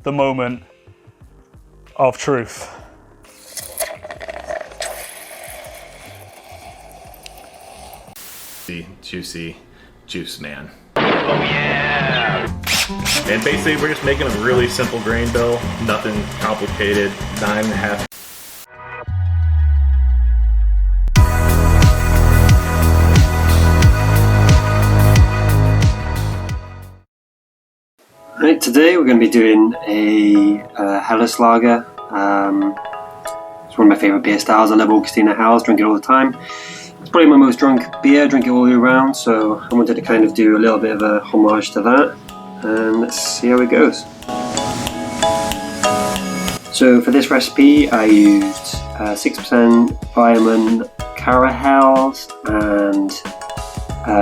The moment of truth. Juicy juice, man. Oh yeah! And basically we're just making a really simple grain bill, nothing complicated, 9.5. Right, today we're going to be doing a Helles lager. It's one of my favourite beer styles. I love Augustiner Helles, drink it all the time. It's probably my most drunk beer, drink it all year round, so I wanted to kind of do a little bit of a homage to that. And let's see how it goes. So for this recipe I used 6% Fireman Cara Helles and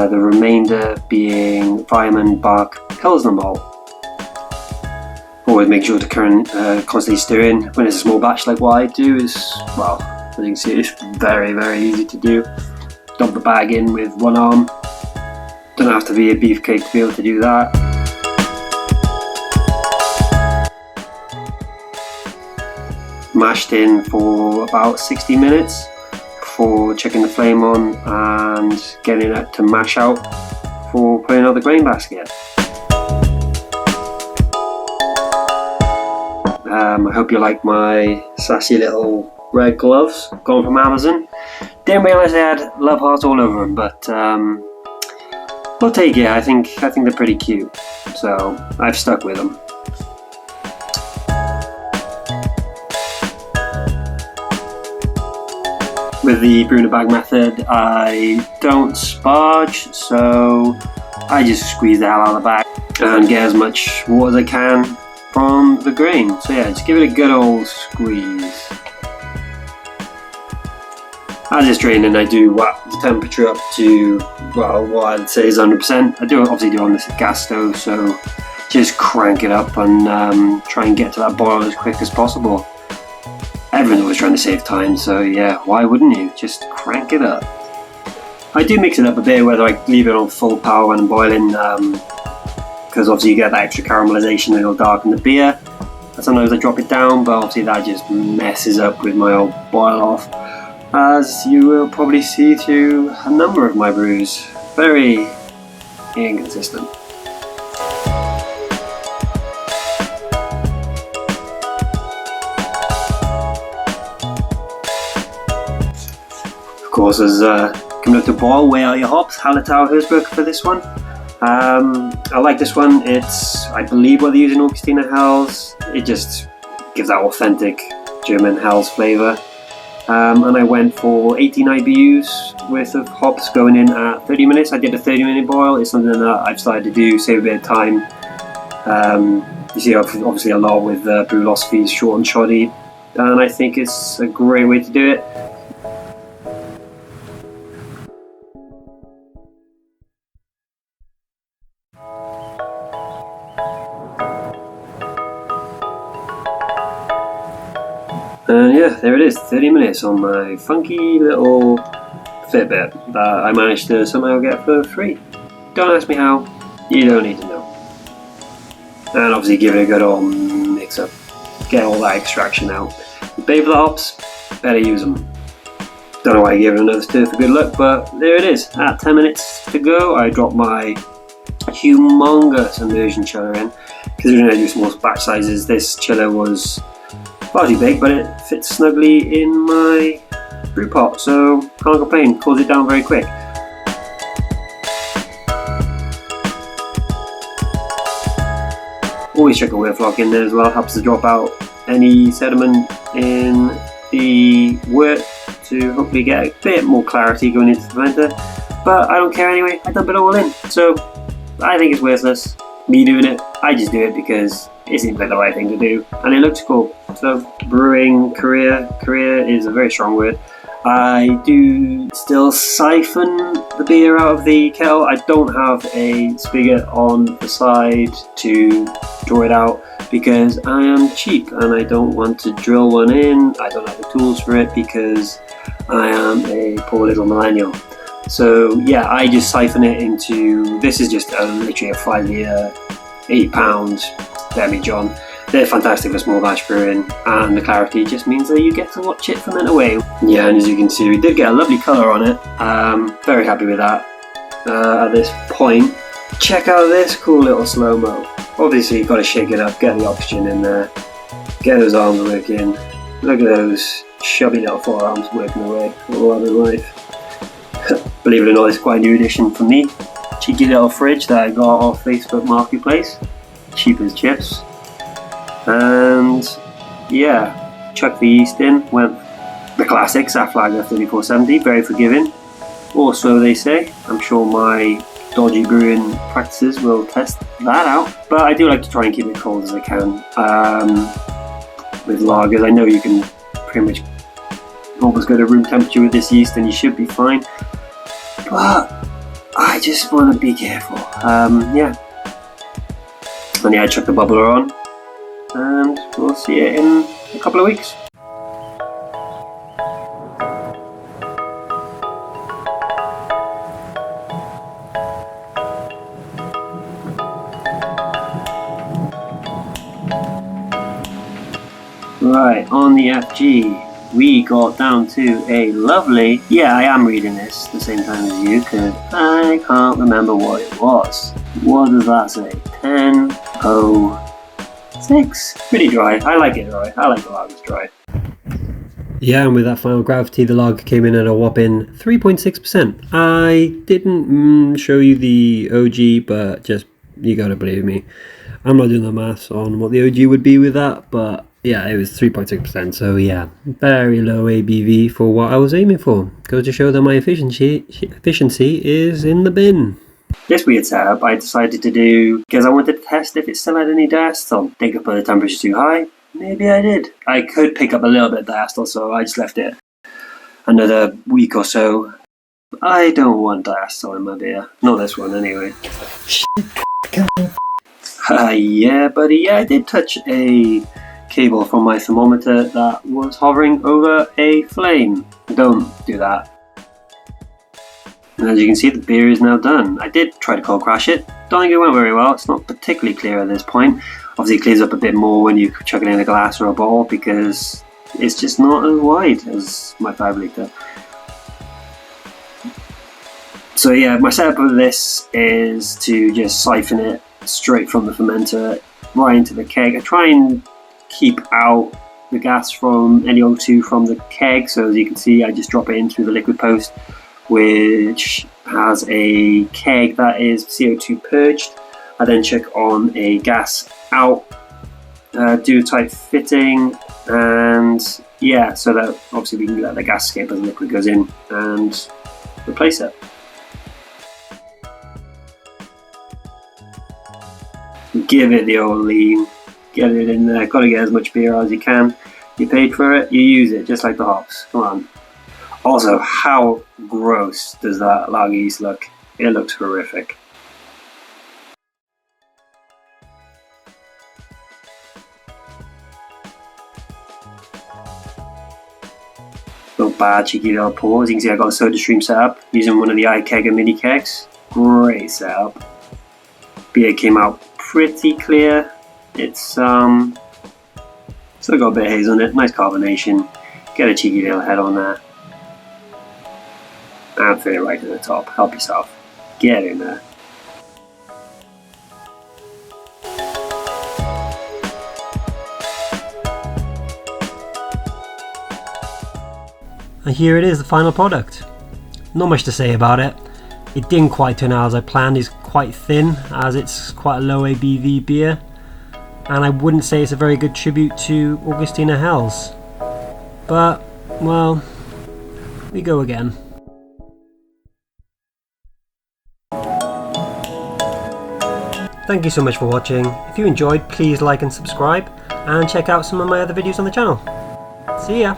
the remainder being Fireman Bark Pilsner malt. Always make sure to constantly stir in when it's a small batch like what I do. Is, well, as you can see, it's very easy to do. Dump the bag in with one arm. Don't have to be a beefcake to be able to do that. Mashed in for about 60 minutes before checking the flame on and getting it to mash out for putting out the grain basket. I hope you like my sassy little red gloves, gone from Amazon. Didn't realise they had love hearts all over them, but we'll take it. I think they're pretty cute, so I've stuck with them. With the brew in a bag method, I don't sparge, so I just squeeze the hell out of the bag and get as much water as I can from the grain. So yeah, just give it a good old squeeze. As it's draining, I do whack the temperature up to, well, what I'd say is 100%. I do obviously do it on this gas stove, so just crank it up and try and get to that boil as quick as possible. Everyone's always trying to save time, so yeah, why wouldn't you? Just crank it up. I do mix it up a bit, whether I leave it on full power when I'm boiling, because obviously you get that extra caramelization and it'll darken the beer. And sometimes I drop it down, but obviously that just messes up with my old boil off, as you will probably see through a number of my brews. Very inconsistent. Of course, as coming up to boil, weigh out your hops. Shoutout Homebrew for this one. I like this one. It's, I believe, what they use in Augustiner Helles. It just gives that authentic German Helles flavour. And I went for 18 IBUs worth of hops going in at 30 minutes. I did a 30-minute boil. It's something that I've started to do, save a bit of time. You see obviously a lot with brew philosophies, short and shoddy, and I think it's a great way to do it. And yeah, there it is, 30 minutes on my funky little Fitbit that I managed to somehow get for free. Don't ask me how, you don't need to know. And obviously give it a good old mix up, get all that extraction out. You pay for the hops, better use them. Don't know why I gave it another stir for good luck, but there it is. At 10 minutes to go, I dropped my humongous immersion chiller in. Considering I do small batch sizes, this chiller was far too big, but it fits snugly in my brew pot, so can't complain. Cools it down very quick. Always check a ware flock in there as well, helps to drop out any sediment in the wort to hopefully get a bit more clarity going into the fermenter. But I don't care anyway, I dump it all in, so I think it's worthless. Me doing it, I just do it because it seems like the right thing to do, and it looks cool. So brewing career is a very strong word. I do still siphon the beer out of the kettle. I don't have a spigot on the side to draw it out because I am cheap and I don't want to drill one in. I don't have the tools for it because I am a poor little millennial. So yeah, I just siphon it into, this is just literally a 5 litre, 8 pound Demi John. They're fantastic for small batch brewing, and the clarity just means that you get to watch it ferment away. Yeah, and as you can see, we did get a lovely colour on it. Very happy with that at this point. Check out this cool little slow-mo. Obviously, you've got to shake it up, get the oxygen in there, get those arms working. Look at those chubby little forearms working away all over life. Believe it or not, it's quite a new addition for me. Cheeky little fridge that I got off Facebook Marketplace. Cheap as chips. And yeah, chuck the yeast in. Went the classic Saflager 3470, very forgiving. Or so they say. I'm sure my dodgy brewing practices will test that out. But I do like to try and keep it cold as I can. With lagers, I know you can pretty much almost go to room temperature with this yeast and you should be fine. But I just want to be careful. Yeah. And yeah, I chuck the bubbler on. And we'll see it in a couple of weeks. Right, on the FG, we got down to a lovely, yeah, I am reading this the same time as you because I can't remember what it was. What does that say? 10.06. Pretty dry. I like it dry. I like the lagers dry. Yeah, and with that final gravity, the lager came in at a whopping 3.6%. I didn't show you the OG, but just, you gotta believe me. I'm not doing the maths on what the OG would be with that, but yeah, it was 3.6%, so yeah, very low ABV for what I was aiming for. Goes to show that my efficiency is in the bin. This weird setup I decided to do because I wanted to test if it still had any diacetyl. Think I put the temperature too high? Maybe I did. I could pick up a little bit of diacetyl, so I just left it another week or so. I don't want diacetyl in my beer. Not this one, anyway. Yeah, buddy. Yeah, I did touch a cable from my thermometer that was hovering over a flame. Don't do that. And as you can see, the beer is now done. I did try to cold crash it. Don't think it went very well. It's not particularly clear at this point. Obviously it clears up a bit more when you chuck it in a glass or a bottle because it's just not as wide as my 5 litre. So yeah, my setup of this is to just siphon it straight from the fermenter right into the keg. I try and keep out the gas from any O2 from the keg, so as you can see I just drop it in through the liquid post, which has a keg that is CO2 purged. I then check on a gas out, do a tight fitting, and yeah, so that obviously we can let the gas escape as the liquid goes in and replace it. Give it the old lean. Get it in there, gotta get as much beer as you can. You paid for it, you use it, just like the hops. Come on. Also, how gross does that lager yeast look? It looks horrific. Not bad, cheeky little pour. As you can see, I got a soda stream set up using one of the iKegger mini kegs. Great setup. Beer came out pretty clear. It's still got a bit of haze on it, nice carbonation. Get a cheeky little head on there. And fit it right to the top. Help yourself. Get in there. And here it is, the final product. Not much to say about it. It didn't quite turn out as I planned. It's quite thin, as it's quite a low ABV beer. And I wouldn't say it's a very good tribute to Augustiner Helles. But, well, we go again. Thank you so much for watching. If you enjoyed, please like and subscribe, and check out some of my other videos on the channel. See ya!